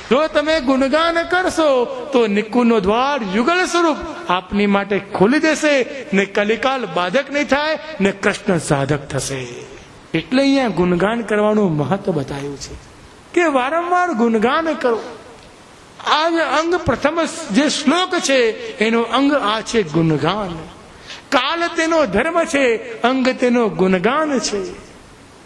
જો તમે ગુણગાન કરશો તો નિકુંજનો દ્વાર યુગલ સ્વરૂપ આપની માટે ખોલી દેશે, ને કલિકાલ બાધક નહીં થાય, ને કૃષ્ણ સાધક થશે. એટલે અહીંયા ગુણગાન કરવાનું મહત્વ બતાવ્યું છે કે વારંવાર ગુણગાન કરો. આ અંગ પ્રથમ જે શ્લોક છે એનો અંગ આ છે ગુણગાન. કાલ તેનો ધર્મ છે, અંગ તેનો ગુણગાન છે.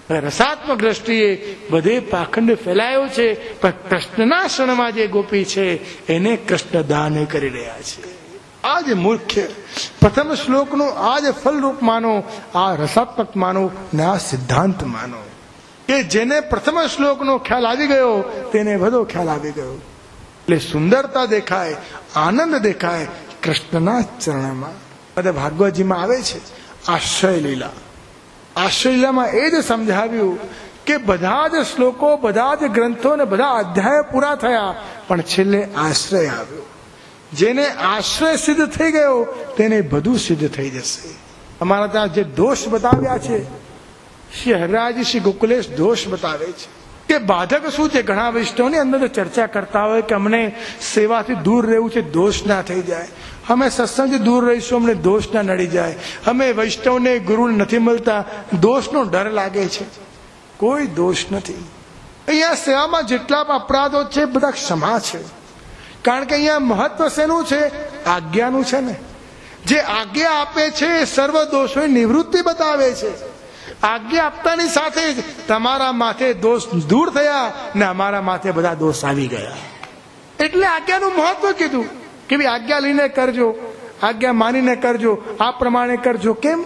રસાત્મક દ્રષ્ટિએ બધે પાખંડ ફેલાયો છે, પણ કૃષ્ણના ક્ષણમાં જે ગોપી છે એને કૃષ્ણ દાન કરી રહ્યા છે. આ જ મુખ્ય પ્રથમ શ્લોકનું આ જ ફલરૂપ માનો, આ રસાત્મક માનો ને આ સિદ્ધાંત માનો કે જેને પ્રથમ શ્લોકનો ખ્યાલ આવી ગયો તેને બધો ખ્યાલ આવી ગયો. એટલે સુંદરતા દેખાય, આનંદ દેખાય કૃષ્ણના ચરણમાં. બધા ભાગવતજીમાં આવે છે આશ્રય લીલા. આશ્રય લીલામાં એ જ સમજાવ્યું કે બધા જ શ્લોકો, બધા જ ગ્રંથો ને બધા અધ્યાય પૂરા થયા, પણ છેલ્લે આશ્રય આવ્યો. જેને આશ્રય સિદ્ધ થઈ ગયો તેને બધું સિદ્ધ થઈ જશે. અમારા ત્યાં જે દોષ બતાવ્યા છે, શ્રી હરિરાયજી શ્રી ગોકુલેશ દોષ બતાવે છે કે બાધક શું છે. ઘણા વૈષ્ણવની અંદર ચર્ચા કરતા હોય કે અમને સેવાથી દૂર રહેવું છે, દોષ ના થઈ જાય. અમે સત્સંગથી દૂર રહીશું, અમને દોષ ના નડી જાય. અમે વૈષ્ણવને ગુરુ નથી મળતા, દોષનો ડર લાગે છે. કોઈ દોષ નથી. અહીંયા સેવામાં જેટલા અપરાધો છે બધા ક્ષમા છે. કારણ કે અહીંયા મહત્વ શેનું છે? આજ્ઞાનું છે ને. જે આજ્ઞા આપે છે એ સર્વ દોષોની નિવૃત્તિ બતાવે છે. આજ્ઞા આપતાની સાથે જ તમારા માથે દોષ દૂર થયા ને અમારા માથે બધા દોષ આવી ગયા. એટલે આજ્ઞાનું મહત્વ કીધું કે ભાઈ આજ્ઞા લઈને કરજો, આજ્ઞા માનીને કરજો, આ પ્રમાણે કરજો. કેમ?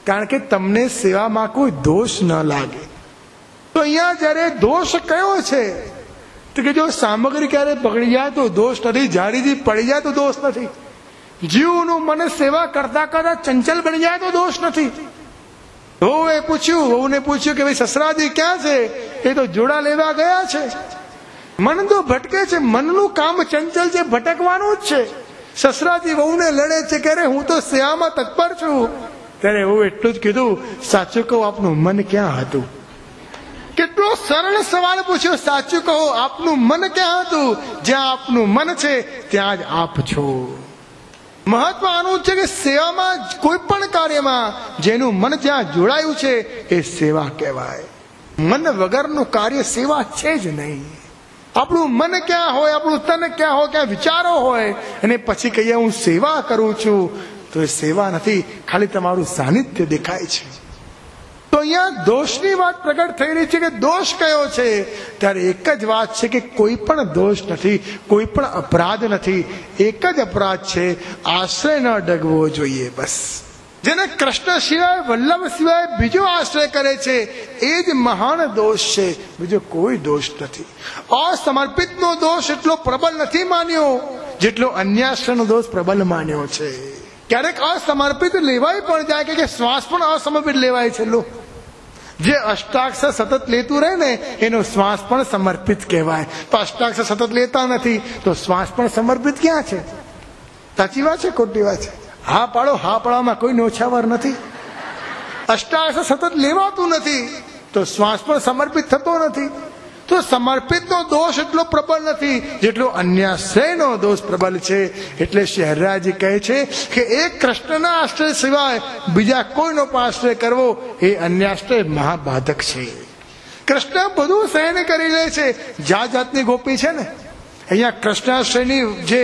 કારણ કે તમને સેવામાં કોઈ દોષ ન લાગે. તો અહીંયા જયારે દોષ કયો છે તો કે જો સામગ્રી ક્યારે બગડી જાય તો દોષ નથી, જાડીથી પડી જાય તો દોષ નથી, જીવનું મન સેવા કરતા કરતા ચંચલ બની જાય તો દોષ નથી. વહુને પૂછ્યું કે ભાઈ સસરાજી ક્યાં છે? એ તો જોડા લેવા ગયા છે. મન તો ભટકે છે, મનનું કામ ચંચલ છે, ભટકવાનું જ છે. સસરાજી વહુને લડે છે કે અરે હું તો સેવામાં તત્પર છું. ત્યારે વહુ એટલું જ કીધું, સાચું કહું આપનું મન ક્યાં હતું? કેટલો સરળ સવાલ પૂછ્યો. સાચું કહો આપનું મન ક્યાં હતું? જ્યાં આપનું મન છે ત્યાં જ આપ છો. મહત્વ આનું છે કે સેવામાં કોઈ પણ કાર્યમાં જેનું મન જ્યાં જોડાયું છે એ સેવા કહેવાય. મન વગરનું કાર્ય સેવા છે જ નહીં. આપણું મન ક્યાં હોય, આપણું તન ક્યાં હોય, ક્યાં વિચારો હોય, અને પછી કહીએ હું સેવા કરું છું, તો એ સેવા નથી, ખાલી તમારું સાનિધ્ય દેખાય છે. તો અહીંયા દોષની વાત પ્રગટ થઈ રહી છે કે દોષ કયો છે? ત્યારે એક જ વાત છે કે કોઈ પણ દોષ નથી, કોઈ પણ અપરાધ નથી. એક જ અપરાધ છે, આશ્રય ન ડગવો જોઈએ. બસ જેને કૃષ્ણ સિવાય, વલ્લભ સિવાય બીજો આશ્રય કરે છે એ જ મહાન દોષ છે, બીજો કોઈ દોષ નથી. અસમર્પિતનો દોષ એટલો પ્રબળ નથી માન્યો જેટલો અન્યાશ્રયનો દોષ પ્રબળ માન્યો છે. ક્યારેક અસમર્પિત લેવાય પણ જાય કે શ્વાસ પણ અસમર્પિત લેવાય છે. જે અષ્ટાક્ષર સતત લેતું રહે ને એનો શ્વાસ પણ સમર્પિત કહેવાય. તો અષ્ટાક્ષર સતત લેતા નથી તો શ્વાસ પણ સમર્પિત ક્યાં છે? સાચી વાત છે ખોટી વાત છે? હા પાડો. હા પાડવામાં કોઈ નોછાવર નથી. અષ્ટાક્ષર સતત લેવાતું નથી તો શ્વાસ પણ સમર્પિત થતો નથી. તો સમર્પિતનો દોષ એટલો પ્રબળ નથી જેટલો અન્યાશ્રયનો દોષ પ્રબળ છે. એટલે શ્રી હરિરાયજી કહે છે કે એક કૃષ્ણના આશ્રય સિવાય બીજા કોઈનો પણ આશ્રય કરવો એ અન્યાશ્રય મહાબાધક છે. કૃષ્ણ બધું સહન કરી લે છે. જાત જાતની ગોપી છે ને. અહીંયા કૃષ્ણાશ્રયની જે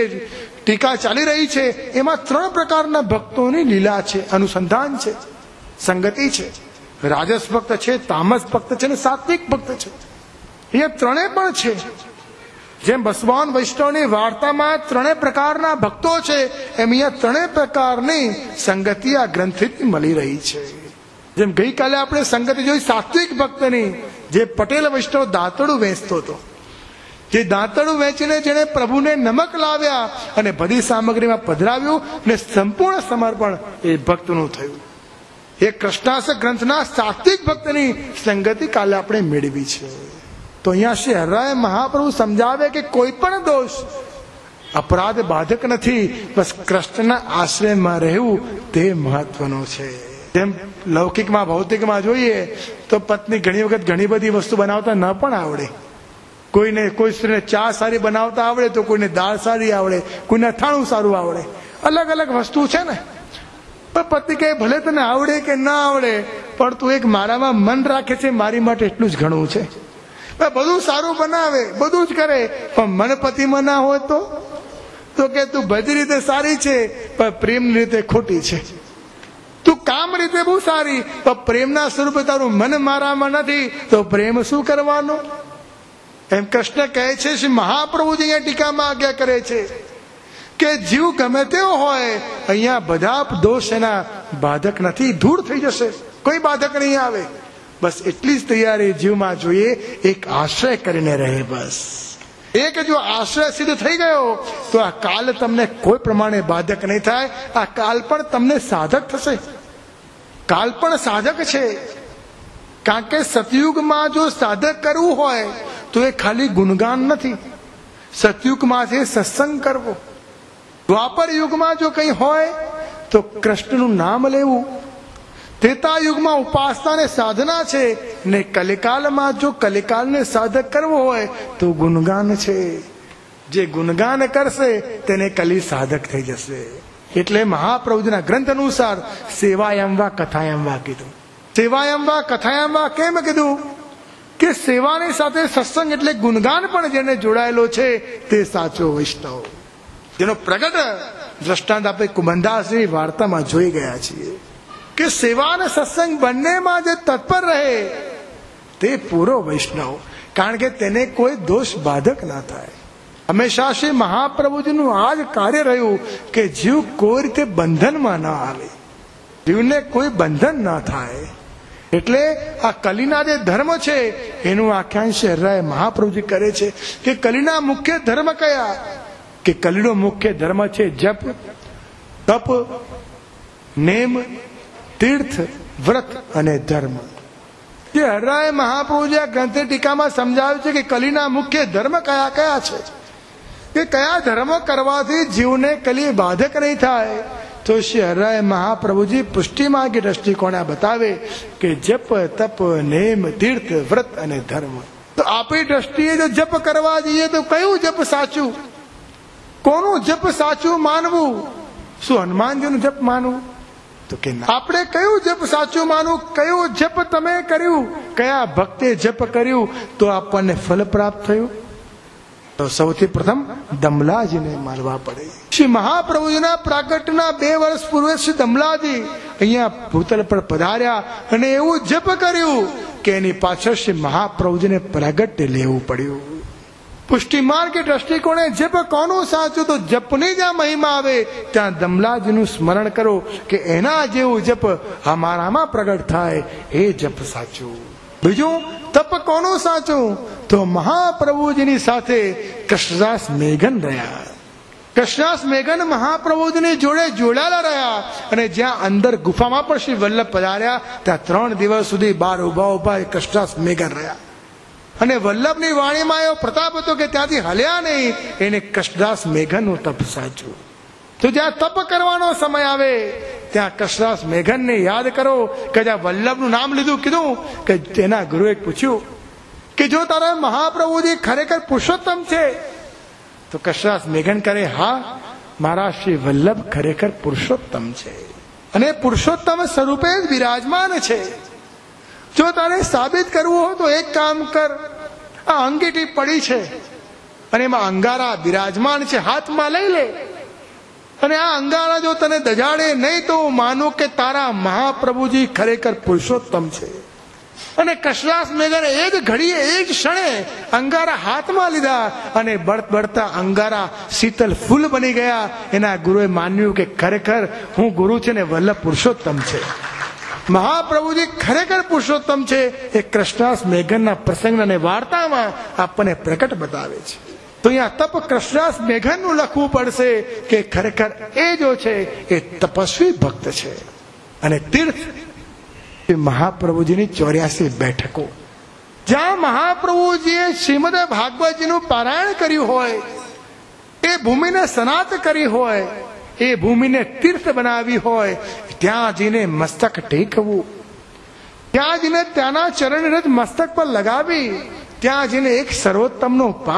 ટીકા ચાલી રહી છે એમાં 3 પ્રકારના ભક્તોની લીલા છે, અનુસંધાન છે, સંગતિ છે. રાજસ ભક્ત છે, તામસ ભક્ત છે ને સાત્વિક ભક્ત છે. અહીંયા ત્રણેય પણ છે. જેમ બસવાન વૈષ્ણવની વાર્તામાં 3 પ્રકારના ભક્તો છે એમ અહીંયા 3 પ્રકારની સંગતિ આ ગ્રંથિથી મળી રહી છે. જેમ ગઈકાલે આપણે સંગતિ જોઈ સાત્વિક ભક્તની, જે પટેલ વૈષ્ણવ દાંતડું વેચતો હતો. જે દાંતડું વેચીને જેને પ્રભુને નમક લાવ્યા અને બધી સામગ્રીમાં પધરાવ્યું ને સંપૂર્ણ સમર્પણ એ ભક્તનું થયું. એ કૃષ્ણાસ ગ્રંથના સાત્વિક ભક્તની સંગતિ કાલે આપણે મેળવી છે. તો અહીંયા શ્રી હરિરાય મહાપ્રભુ સમજાવે કે કોઈ પણ દોષ અપરાધ બાધક નથી, બસ કૃષ્ણના આશ્રયમાં રહેવું તે મહત્વનું છે. જેમ લૌકિકમાં ભૌતિકમાં જોઈએ તો પત્ની ઘણી વખત ઘણી બધી વસ્તુ બનાવતા ન પણ આવડે. કોઈ સ્ત્રીને ચા સારી બનાવતા આવડે તો કોઈને દાળ સારી આવડે, કોઈને અથાણું સારું આવડે. અલગ અલગ વસ્તુ છે ને. પણ પતિ કહે ભલે તને આવડે કે ના આવડે, પણ તું એક મારામાં મન રાખે છે, મારી માટે એટલું જ ઘણું છે. બધું સારું બનાવે, બધું જ કરે, પણ મન પતિમાં ના હોય તો કે તું બધી રીતે સારી છે પણ પ્રેમની રીતે ખોટી છે. તું કામ રીતે બહુ સારી પણ પ્રેમના સ્વરૂપે તારું મન મારામાં નથી, તો પ્રેમ શું કરવાનો? એમ કૃષ્ણ કહે છે. શ્રી મહાપ્રભુજી અહીંયા ટીકામાં આજ્ઞા કરે છે કે જીવ ગમે તેવો હોય, અહીંયા બધા દોષ એના બાધક નથી, દૂર થઈ જશે, કોઈ બાધક નહીં આવે. બસ એટલી જ તૈયારી જીવમાં જોઈએ, એક આશ્રય કરીને રહે. બસ એક જો આશ્રય સિદ્ધ થઈ ગયો તો આ કાલ તમને કોઈ પ્રમાણે બાધક નહીં થાય. આ કાલ પણ તમને સાધક થશે. કાલ પણ સાધક છે. કારણ કે સતયુગમાં જો સાધક કરવું હોય તો એ ખાલી ગુણગાન નથી. સતયુગમાં છે સત્સંગ કરવો. દ્વાપર યુગમાં જો કંઈ હોય તો કૃષ્ણનું નામ લેવું. ત્રેતા યુગમાં ઉપાસના ને સાધના છે, ને કલિકાલમાં જો કલિકાલને સાધક કરવો હોય તો ગુણગાન છે. જે ગુણગાન કરશે તેને કલી સાધક થઈ જશે. એટલે મહાપ્રભુજીના ગ્રંથ અનુસાર સેવાયમ વા કથાયમ વા કીધું. સેવાયમ વા કથાયમ વા કેમ કીધું? કે સેવાની સાથે સત્સંગ એટલે ગુણગાન પણ જેને જોડાયેલો છે તે સાચો વૈષ્ણવ. જેનો પ્રગટ દ્રષ્ટાંત આપણે કુમંદાસની વાર્તામાં જોઈ ગયા છીએ કે સેવા અને સત્સંગ બંનેમાં જે તત્પર રહે તે પૂરો વૈષ્ણવ. કારણ કે તેને કોઈ દોષ બાધક ના થાય. હંમેશા શ્રી મહાપ્રભુજીનું આ જ કાર્ય રહ્યું કે જીવ કોઈ રીતે બંધનમાં ના આવે, જીવને કોઈ બંધન ના થાય. એટલે આ કલીના જે ધર્મ છે એનું આખ્યાન શ્રી મહાપ્રભુજી કરે છે કે કલીના મુખ્ય ધર્મ કયા? કે કલીનો મુખ્ય ધર્મ છે જપ, તપ, નેમ, તીર્થ, વ્રત અને ધર્મ. જે હરરાય મહાપ્રભુજી આ ગ્રંથ ટીકામાં સમજાવ્યું છે કે કલીના મુખ્ય ધર્મ કયા કયા છે, કે કયા ધર્મો કરવાથી જીવને કલી બાધક નહીં થાય. તો શ્રી હરરાય મહાપ્રભુજી પુષ્ટિ માર્ગી દ્રષ્ટિકોણે બતાવે કે જપ, તપ, નેમ, તીર્થ, વ્રત અને ધર્મ. તો આપણી દ્રષ્ટિએ જો જપ કરવા જઈએ તો કયું જપ સાચું? કોનું જપ સાચું માનવું? શું હનુમાનજીનું જપ માનવું? તો કે આપણે કયું જપ સાચું માનવું? કયું જપ તમે કર્યું, કયા ભક્તે જપ કર્યું તો આપણને ફલ પ્રાપ્ત થયું? તો સૌથી પ્રથમ દમલાજીને માનવા પડે. શ્રી મહાપ્રભુજીના પ્રાગટ્યના 2 વર્ષ પૂર્વે શ્રી દમલાજી અહીંયા ભૂતલ પર પધાર્યા અને એવું જપ કર્યું કે એની પાછળ શ્રી મહાપ્રભુજીને પ્રાગટ્ય લેવું પડ્યું. પુષ્ટિ માર્ગ દ્રષ્ટિકોણે જપ કોનું સાચું? તો જપની જ્યાં મહિમા આવે ત્યાં દમલાજીનું સ્મરણ કરો કે એના જેવું જપ અમારામાં પ્રગટ થાય, એ જપ સાચું. બીજું તપ કોનું સાચું? તો મહાપ્રભુજીની સાથે કૃષ્ણદાસ મેઘન રહ્યા. કૃષ્ણદાસ મેઘન મહાપ્રભુજીની જોડે જોડાયેલા રહ્યા અને જ્યાં અંદર ગુફામાં પણ શ્રી વલ્લભ પધાર્યા ત્યાં 3 દિવસ સુધી બહાર ઉભા કૃષ્ણદાસ મેઘન રહ્યા. અને વલ્લભની વાણીમાં એવો પ્રતાપ હતો કે ત્યાંથી હલ્યા નહીં. એને કૃષ્ણદાસ મેઘનનું તપ સાચું. તો જ્યાં તપ કરવાનો સમય આવે ત્યાં કૃષ્ણદાસ મેઘનને યાદ કરો કે જ્યાં વલ્લભનું નામ લીધું, કીધું કે તેના ગુરુએ પૂછ્યું કે જો તારા મહાપ્રભુજી ખરેખર પુરુષોત્તમ છે? તો કૃષ્ણદાસ મેઘન કરે, હા, મારા શ્રી વલ્લભ ખરેખર પુરુષોત્તમ છે અને પુરુષોત્તમ સ્વરૂપે જ બિરાજમાન છે. જો તારે સાબિત કરવું હોય તો એક કામ કર, આ અંગીઠી પડી છે અને એમાં અંગારા બિરાજમાન છે, હાથમાં લઈ લે અને આ અંગારા જો તને દજાડે નહીં તો હું માનું કે તારા મહાપ્રભુજી ખરેખર પુરુષોત્તમ છે. અને કૃષ્ણદાસ મેઘને એ જ ઘડીએ, એ જ ક્ષણે અંગારા હાથમાં લીધા અને બળતા અંગારા શીતલ ફૂલ બની ગયા. એના ગુરુએ માન્યું કે ખરેખર હું ગુરુ છે ને વલ્લભ પુરુષોત્તમ છે, મહાપ્રભુજી ખરેખર પુરુષોત્તમ છે. એ કૃષ્ણદાસ મેઘનના પ્રસંગ અને વાર્તામાં આપણને પ્રકટ બતાવે છે. તો અહીંયા તપ કૃષ્ણદાસ મેઘનનું લખવું પડશે કે ખરેખર એ જો છે એ તપસ્વી ભક્ત છે. અને તીર્થ મહાપ્રભુજીની 84 બેઠકો, જ્યાં મહાપ્રભુજીએ શ્રીમદ ભાગવતજીનું પારાયણ કર્યું હોય, એ ભૂમિને સનાત કરી હોય, એ ભૂમિને તીર્થ બનાવી હોય, ત્યાં જઈને મસ્તક ટેકવું, ત્યાં જઈને ત્યાંના ચરણ રજ મસ્તક પર લગાવી ત્યાં જઈને એક સર્વોત્તમનો પાઠ